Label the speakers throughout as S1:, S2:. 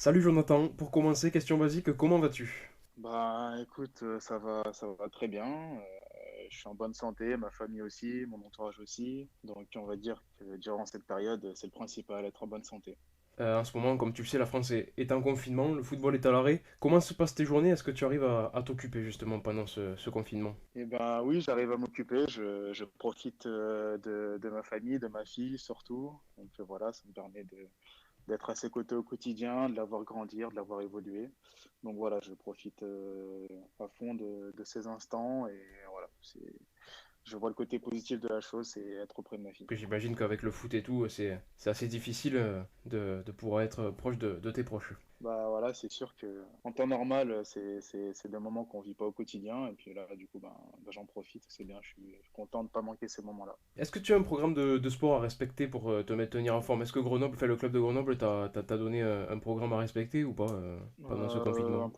S1: Salut Jonathan, pour commencer, question basique, comment vas-tu?
S2: Bah écoute, ça va très bien. Je suis en bonne santé, ma famille aussi, mon entourage aussi. Donc on va dire que durant cette période, c'est le principal, être en bonne santé.
S1: En ce moment, comme tu le sais, la France est en confinement, le football est à l'arrêt. Comment se passent tes journées? Est-ce que tu arrives à t'occuper justement pendant ce confinement?
S2: Et ben oui, j'arrive à m'occuper, je profite de ma famille, de ma fille surtout. Donc voilà, ça me permet d'être à ses côtés au quotidien, de la voir grandir, de la voir évoluer. Donc voilà, je profite à fond de ces instants et voilà, je vois le côté positif de la chose, c'est être auprès de ma fille.
S1: Que j'imagine qu'avec le foot et tout, c'est assez difficile de pouvoir être proche de tes proches.
S2: Bah voilà, c'est sûr que en temps normal, c'est des moments qu'on vit pas au quotidien. Et puis là, du coup, j'en profite, c'est bien, je suis content de pas manquer ces moments-là.
S1: Est-ce que tu as un programme de sport à respecter pour te maintenir en forme? Est-ce que Grenoble, fait le club de Grenoble, t'a donné un programme à respecter ou pas pendant ce confinement?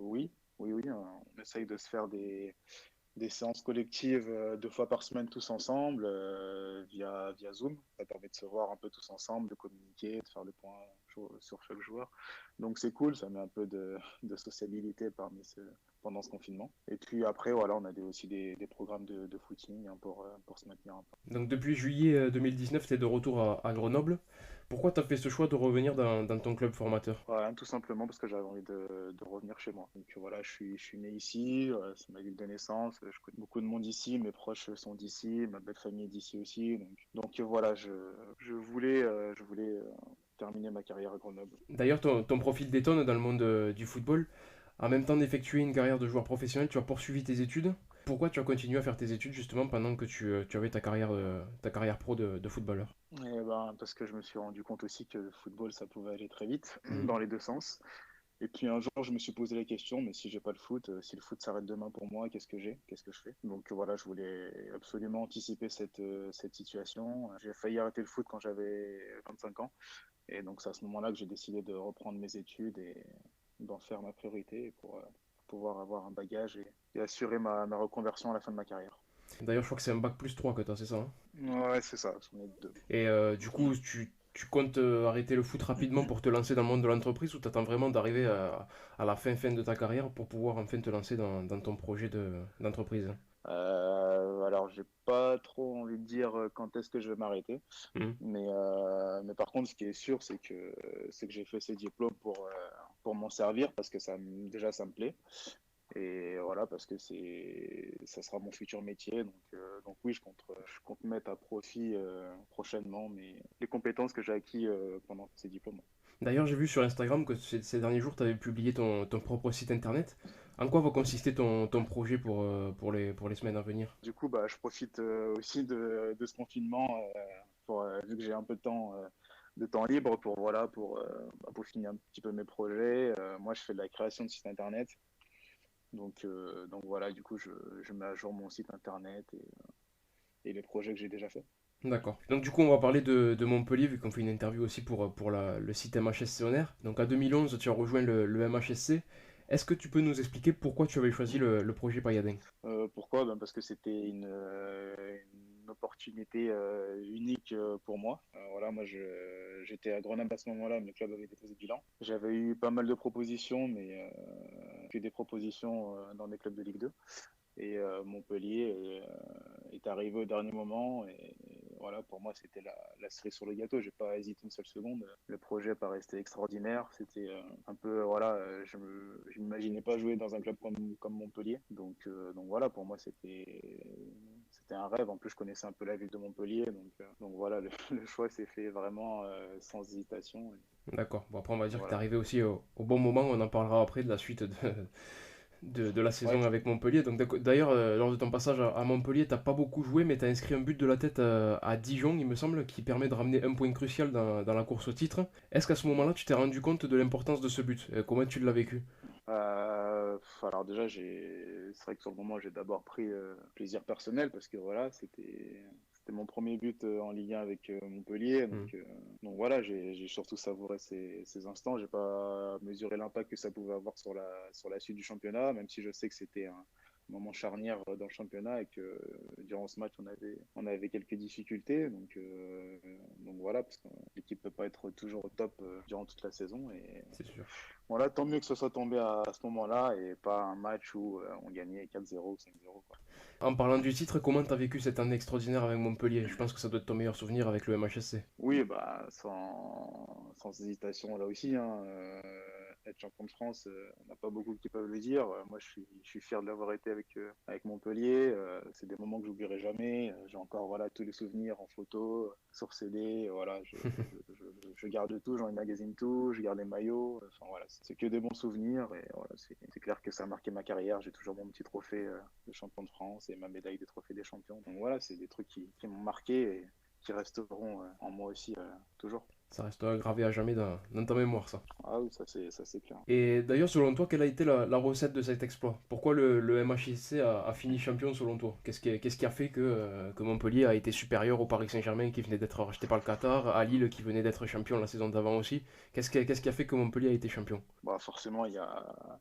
S2: Oui, oui, on essaye de se faire des séances collectives 2 fois par semaine tous ensemble via Zoom. Ça permet de se voir un peu tous ensemble, de communiquer, de faire le point sur chaque joueur. Donc c'est cool, ça met un peu de sociabilité pendant ce confinement. Et puis après, voilà, on a aussi des programmes de footing hein, pour se maintenir un peu.
S1: Donc depuis juillet 2019, tu es de retour à Grenoble. Pourquoi tu as fait ce choix de revenir dans ton club formateur?
S2: Voilà, tout simplement parce que j'avais envie de revenir chez moi. Donc voilà, je suis né ici, c'est ma ville de naissance, je connais beaucoup de monde ici, mes proches sont d'ici, ma belle famille est d'ici aussi. Donc voilà, je voulais terminer ma carrière à Grenoble.
S1: D'ailleurs, ton profil d'étonne dans le monde du football. En même temps d'effectuer une carrière de joueur professionnel, tu as poursuivi tes études. Pourquoi tu as continué à faire tes études justement pendant que tu avais ta carrière pro de footballeur?
S2: Et ben, parce que je me suis rendu compte aussi que le football, ça pouvait aller très vite,
S1: Mhm.
S2: dans les deux sens. Et puis un jour, je me suis posé la question, mais si j'ai pas le foot, si le foot s'arrête demain pour moi, qu'est-ce que j'ai? Qu'est-ce que je fais? Donc voilà, je voulais absolument anticiper cette situation. J'ai failli arrêter le foot quand j'avais 25 ans. Et donc c'est à ce moment-là que j'ai décidé de reprendre mes études et d'en faire ma priorité pour pouvoir avoir un bagage et assurer ma reconversion à la fin de ma carrière.
S1: D'ailleurs, je crois que c'est un bac plus 3 que tu as, c'est ça, hein?
S2: Ouais, c'est ça, j'en ai deux.
S1: Et du coup, tu comptes arrêter le foot rapidement pour te lancer dans le monde de l'entreprise ou t'attends vraiment d'arriver à la fin de ta carrière pour pouvoir enfin te lancer dans ton projet d'entreprise?
S2: Alors, j'ai pas trop envie de dire quand est-ce que je vais m'arrêter,
S1: Mhm.
S2: mais par contre, ce qui est sûr, c'est que j'ai fait ces diplômes pour m'en servir parce que déjà ça me plaît et voilà parce que ça sera mon futur métier. Donc oui, je compte mettre à profit prochainement les compétences que j'ai acquis pendant ces diplômes.
S1: D'ailleurs, j'ai vu sur Instagram que ces derniers jours, tu avais publié ton propre site internet. En quoi va consister ton projet pour les semaines à venir?
S2: Du coup, je profite aussi de ce confinement vu que j'ai un peu de temps libre pour finir un petit peu mes projets. Moi, je fais de la création de sites internet. Donc voilà, du coup, je mets à jour mon site internet et les projets que j'ai déjà faits.
S1: D'accord. Donc du coup, on va parler de Montpellier, vu qu'on fait une interview aussi pour le site MHSC Honor. Donc en 2011, tu as rejoint le MHSC. Est-ce que tu peux nous expliquer pourquoi tu avais choisi le projet Payadin?
S2: Pourquoi? Parce que c'était une opportunité unique pour moi. Voilà, j'étais à Grenoble à ce moment-là, mais le club avait déposé bilan. J'avais eu pas mal de propositions, mais que des propositions dans des clubs de Ligue 2. Et Montpellier est arrivé au dernier moment. Et voilà, pour moi, c'était la cerise sur le gâteau. J'ai pas hésité une seule seconde. Le projet paraissait extraordinaire. C'était un peu, voilà, je m'imaginais pas jouer dans un club comme Montpellier. Donc voilà, pour moi, c'était un rêve. En plus, je connaissais un peu la ville de Montpellier. Donc voilà, le choix s'est fait vraiment sans hésitation.
S1: D'accord. Bon, après, on va
S2: Et
S1: dire que tu es
S2: voilà.
S1: arrivé aussi au bon moment. On en parlera après de la suite de la
S2: Ouais,
S1: saison avec Montpellier. Donc d'ailleurs, lors de ton passage à Montpellier, t'as pas beaucoup joué, mais tu as inscrit un but de la tête à Dijon, il me semble, qui permet de ramener un point crucial dans la course au titre. Est-ce qu'à ce moment-là, tu t'es rendu compte de l'importance de ce but? Comment tu l'as vécu?
S2: Alors déjà, c'est vrai que sur le moment, j'ai d'abord pris plaisir personnel parce que voilà, c'était mon premier but en Ligue 1 avec Montpellier.
S1: Hmm.
S2: Donc voilà, j'ai surtout savouré ces instants. J'ai pas mesuré l'impact que ça pouvait avoir sur la suite du championnat, même si je sais que c'était moment charnière dans le championnat et que durant ce match, on avait quelques difficultés. Donc voilà, parce que l'équipe peut pas être toujours au top durant toute la saison. Et
S1: C'est sûr.
S2: voilà, tant mieux que ce soit tombé à ce moment-là et pas un match où on gagnait 4-0 ou 5-0, quoi.
S1: En parlant du titre, comment t'as vécu cette année extraordinaire avec Montpellier? Je pense que ça doit être ton meilleur souvenir avec le MHSC.
S2: Oui, bah, sans hésitation là aussi, hein, être champion de France, on n'a pas beaucoup qui peuvent le dire. Moi, je suis fier de l'avoir été avec Montpellier. C'est des moments que j'oublierai jamais. J'ai encore voilà, tous les souvenirs en photo, sur CD. Voilà, je garde tout, j'en magazine tout, je garde les maillots. Enfin, voilà, c'est que des bons souvenirs. Et voilà, c'est clair que ça a marqué ma carrière. J'ai toujours mon petit trophée de champion de France et ma médaille des trophées des champions. Donc voilà, c'est des trucs qui m'ont marqué. Et qui resteront en moi aussi toujours.
S1: Ça restera gravé à jamais dans ta mémoire, ça.
S2: Ah oui, ça c'est clair.
S1: Et d'ailleurs, selon toi, quelle a été la recette de cet exploit? Pourquoi le MHSC a fini champion selon toi? Qu'est-ce qui a fait que Montpellier a été supérieur au Paris Saint-Germain qui venait d'être racheté par le Qatar, à Lille qui venait d'être champion la saison d'avant aussi? Qu'est-ce qui a fait que Montpellier a été champion?
S2: Bah, forcément, il y a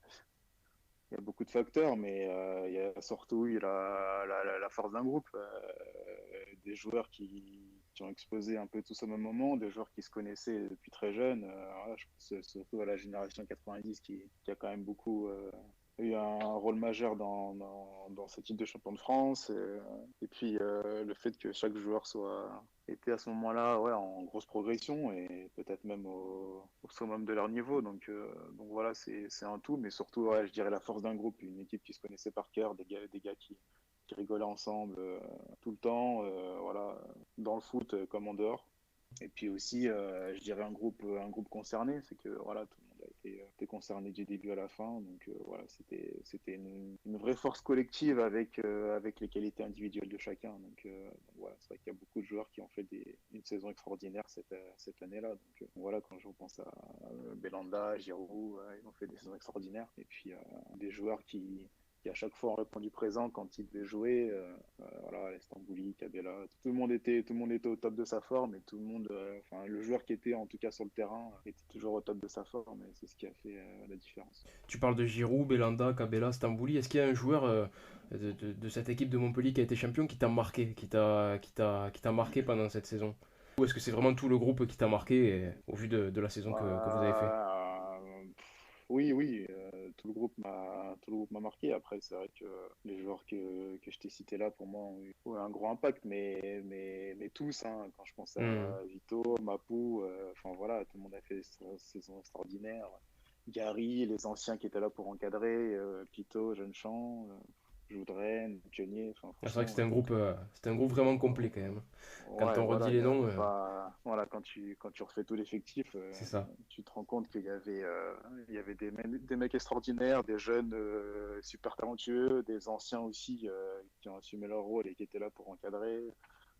S2: beaucoup de facteurs, mais il y a surtout eu la force d'un groupe, des joueurs qui ont explosé un peu tous au même moment, des joueurs qui se connaissaient depuis très jeunes. Voilà, je pense surtout à la génération 90 qui a quand même beaucoup eu un rôle majeur dans ce type de champion de France. Et puis le fait que chaque joueur était à ce moment-là ouais, en grosse progression et peut-être même au summum de leur niveau. Donc voilà, c'est un tout, mais surtout, ouais, je dirais la force d'un groupe, une équipe qui se connaissait par cœur, des gars qui rigolaient ensemble tout le temps, voilà, dans le foot comme en dehors. Et puis aussi, je dirais un groupe concerné, c'est que voilà, tout le monde a été concerné du début à la fin. Donc voilà, c'était une vraie force collective avec les qualités individuelles de chacun. Donc voilà, c'est vrai qu'il y a beaucoup de joueurs qui ont fait une saison extraordinaire cette année-là. Donc voilà, quand je repense à Belanda, Giroud, ils ont fait des saisons extraordinaires. Et puis des joueurs qui à chaque fois ont répondu présent quand ils devaient jouer. Voilà, Stambouli, Cabella, tout le monde était au top de sa forme et tout le monde, enfin le joueur qui était en tout cas sur le terrain était toujours au top de sa forme et c'est ce qui a fait la différence.
S1: Tu parles de Giroud, Belanda, Cabella, Stambouli. Est-ce qu'il y a un joueur de cette équipe de Montpellier qui a été champion qui t'a marqué, qui t'a marqué pendant cette saison? Ou est-ce que c'est vraiment tout le groupe qui t'a marqué au vu de la saison que vous avez fait?
S2: Oui, oui, tout le groupe m'a marqué. Après, c'est vrai que les joueurs que je t'ai cités là, pour moi, ont eu ouais, un gros impact, mais tous, hein, quand je pense
S1: Hmm.
S2: à Vito, Mapou, enfin voilà, tout le monde a fait des saisons extraordinaires. Gary, les anciens qui étaient là pour encadrer, Pito, Jeune-Champ, Joudren, Pionnier, enfin
S1: Ah, c'est vrai que
S2: franchement,
S1: c'était un groupe vraiment complet quand même. Quand
S2: ouais,
S1: on redit
S2: voilà, il
S1: les
S2: y
S1: noms,
S2: avait pas. Voilà, quand tu refais tout l'effectif,
S1: c'est ça.
S2: tu te rends compte qu'il y avait des mecs extraordinaires, des jeunes super talentueux, des anciens aussi qui ont assumé leur rôle et qui étaient là pour encadrer.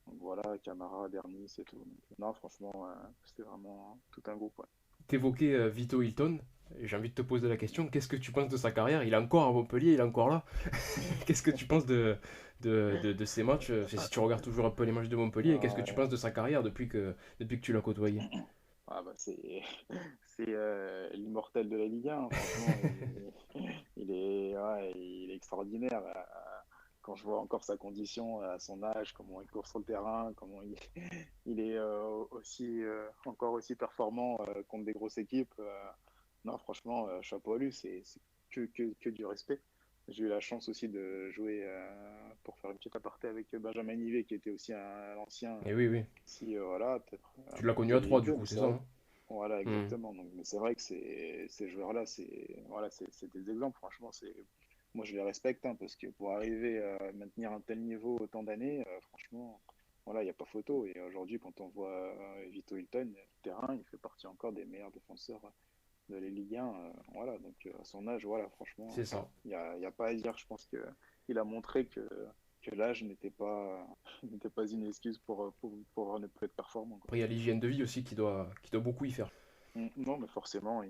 S2: Donc voilà, Camara, Dernis et tout. Donc, non, franchement, c'était vraiment tout un groupe. Ouais.
S1: T'évoquais Vito Hilton. J'ai envie de te poser la question, qu'est-ce que tu penses de sa carrière? Il est encore à Montpellier, il est encore là. Qu'est-ce que tu penses de ces matchs? Si tu regardes toujours un peu les matchs de Montpellier, qu'est-ce que tu penses de sa carrière depuis que tu l'as côtoyé?
S2: Ah bah c'est l'immortel de la Ligue 1, hein. Franchement, il est extraordinaire. Quand je vois encore sa condition à son âge, comment il court sur le terrain, comment il est encore aussi performant contre des grosses équipes. Non, franchement, chapeau à lui, c'est que du respect. J'ai eu la chance aussi de jouer, pour faire une petite aparté, avec Benjamin Nivet, qui était aussi un ancien,
S1: Et oui, oui.
S2: si voilà, peut-être
S1: Tu
S2: un
S1: l'as
S2: peu
S1: connu
S2: plus
S1: à 3
S2: vieilli
S1: du
S2: qu'eux,
S1: coup,
S2: mais
S1: c'est
S2: c'est
S1: ça,
S2: vrai.
S1: hein?
S2: Voilà,
S1: Hmm.
S2: exactement. Donc, mais c'est vrai que ces joueurs-là, c'est des exemples. Franchement, moi je les respecte hein, parce que pour arriver à maintenir un tel niveau autant d'années, franchement, voilà, il n'y a pas photo. Et aujourd'hui, quand on voit Vito Hilton, le terrain, il fait partie encore des meilleurs défenseurs de la Ligue 1. Voilà, donc à son âge, voilà, franchement,
S1: C'est ça.
S2: il y a pas à dire. Je pense qu'il a montré que l'âge n'était pas une excuse pour ne plus être performant, quoi.
S1: Après, il y a l'hygiène de vie aussi qui doit beaucoup y faire.
S2: Non, mais forcément,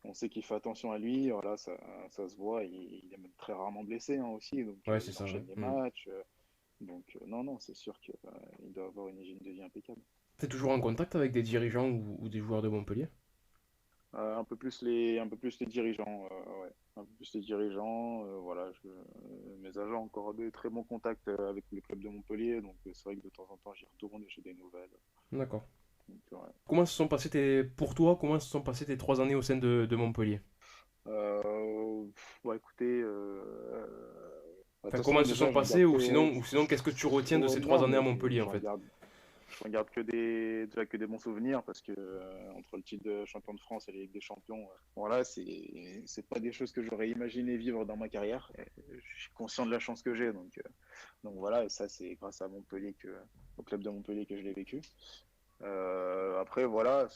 S2: on sait qu'il fait attention à lui, voilà, ça se voit, il est même très rarement blessé hein, aussi, donc
S1: Ouais, c'est
S2: il
S1: ça, ouais.
S2: enchaîne les
S1: Hmm.
S2: matchs, donc non, non, c'est sûr qu'il doit avoir une hygiène de vie impeccable.
S1: T'es toujours en contact avec des dirigeants ou des joueurs de Montpellier?
S2: Un peu plus les dirigeants, ouais. Un peu plus les dirigeants. Voilà, mes agents ont encore de très bons contacts avec le club de Montpellier, donc c'est vrai que de temps en temps j'y retourne et j'ai des nouvelles.
S1: D'accord.
S2: Donc, ouais.
S1: Pour toi, comment se sont passées tes 3 années au sein de Montpellier?
S2: Bon, écoutez, de toute
S1: Enfin, comment
S2: façon
S1: elles se sont
S2: déjà je
S1: passées,
S2: regarde que,
S1: ou sinon qu'est-ce que tu retiens de
S2: oh,
S1: ces
S2: non
S1: 3 années à
S2: mais
S1: Montpellier en fait?
S2: je regarde que déjà que des bons souvenirs parce que entre le titre de champion de France et la Ligue des Champions, voilà, c'est pas des choses que j'aurais imaginé vivre dans ma carrière. Et je suis conscient de la chance que j'ai, donc voilà, et ça c'est grâce à Montpellier au club de Montpellier que je l'ai vécu. Après, voilà,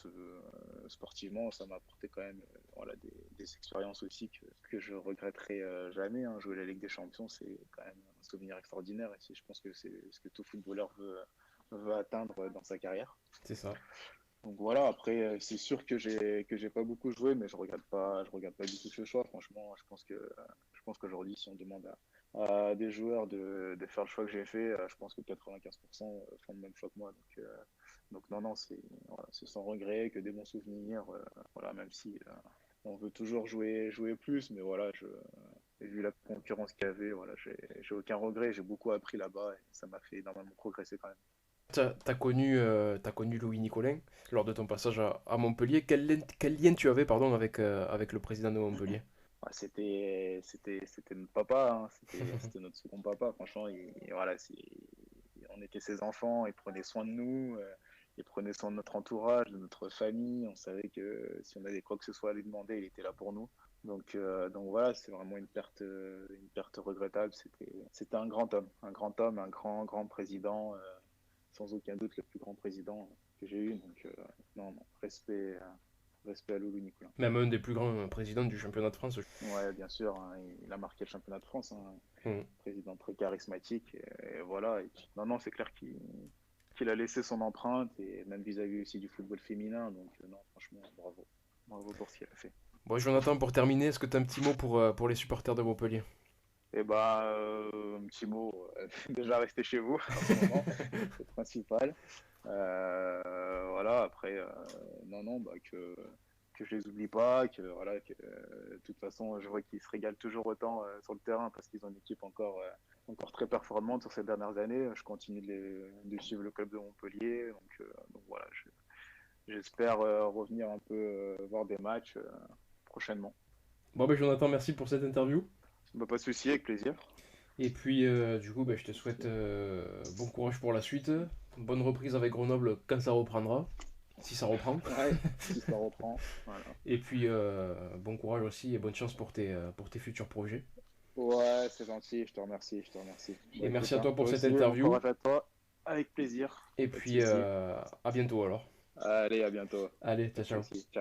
S2: sportivement, ça m'a apporté quand même voilà, des expériences aussi que je regretterai jamais, hein. Jouer la Ligue des Champions, c'est quand même un souvenir extraordinaire et je pense que c'est ce que tout footballeur veut atteindre dans sa carrière.
S1: C'est ça.
S2: Donc voilà, après, c'est sûr que j'ai pas beaucoup joué, mais je regrette pas du tout ce choix. Franchement, je pense qu'aujourd'hui, si on demande à des joueurs de faire le choix que j'ai fait, je pense que 95% font le même choix que moi. Donc non, non, voilà, c'est sans regret, que des bons souvenirs. Voilà, même si on veut toujours jouer plus, mais voilà, vu la concurrence qu'il y avait, voilà, j'ai aucun regret. J'ai beaucoup appris là-bas et ça m'a fait énormément progresser quand même.
S1: T'as connu Louis Nicolin lors de ton passage à Montpellier. Quel lien tu avais, pardon, avec le président de Montpellier?
S2: Ah, c'était notre papa, hein. C'était notre second papa. Franchement, voilà, on était ses enfants, il prenait soin de nous, il prenait soin de notre entourage, de notre famille. On savait que si on avait quoi que ce soit à lui demander, il était là pour nous. Donc voilà, c'est vraiment une perte regrettable. C'était un grand homme, un grand président, sans aucun doute le plus grand président que j'ai eu. Non, non, respect à Loulou Nicolas.
S1: Même un des plus grands présidents du championnat de France.
S2: Ouais, bien sûr, hein, il a marqué le championnat de France, hein.
S1: Mm.
S2: Président très charismatique, et voilà. Non, non, c'est clair qu'il a laissé son empreinte, et même vis-à-vis aussi du football féminin. Donc, non, franchement, bravo. Bravo pour ce qu'il a fait.
S1: Bon, Jonathan, pour terminer, est-ce que tu as un petit mot pour les supporters de Montpellier?
S2: Et bah, un petit mot, déjà rester chez vous, à ce moment, c'est le principal. Voilà, après, non, non, bah, que je les oublie pas, que voilà, de toute façon, je vois qu'ils se régalent toujours autant sur le terrain parce qu'ils ont une équipe encore très performante sur ces dernières années. Je continue de suivre le club de Montpellier, donc voilà, j'espère revenir un peu voir des matchs prochainement.
S1: Bon, ben Jonathan, merci pour cette interview.
S2: Bah, pas de souci, avec plaisir.
S1: Et puis, du coup, ben, je te souhaite bon courage pour la suite. Bonne reprise avec Grenoble quand ça reprendra, si ça reprend.
S2: Ouais, si ça reprend. Voilà.
S1: Et puis, bon courage aussi et bonne chance pour tes futurs projets.
S2: Ouais, c'est gentil, je te remercie, je te remercie.
S1: Et
S2: Bah
S1: merci
S2: écoute,
S1: à
S2: hein,
S1: toi pour
S2: toi
S1: cette
S2: aussi, bon
S1: interview.
S2: courage à toi, avec plaisir,
S1: Et
S2: pas de
S1: puis,
S2: souci.
S1: à bientôt alors.
S2: Allez, à bientôt.
S1: Allez,
S2: Pas
S1: ciao,
S2: de
S1: ciao.
S2: souci. Ciao.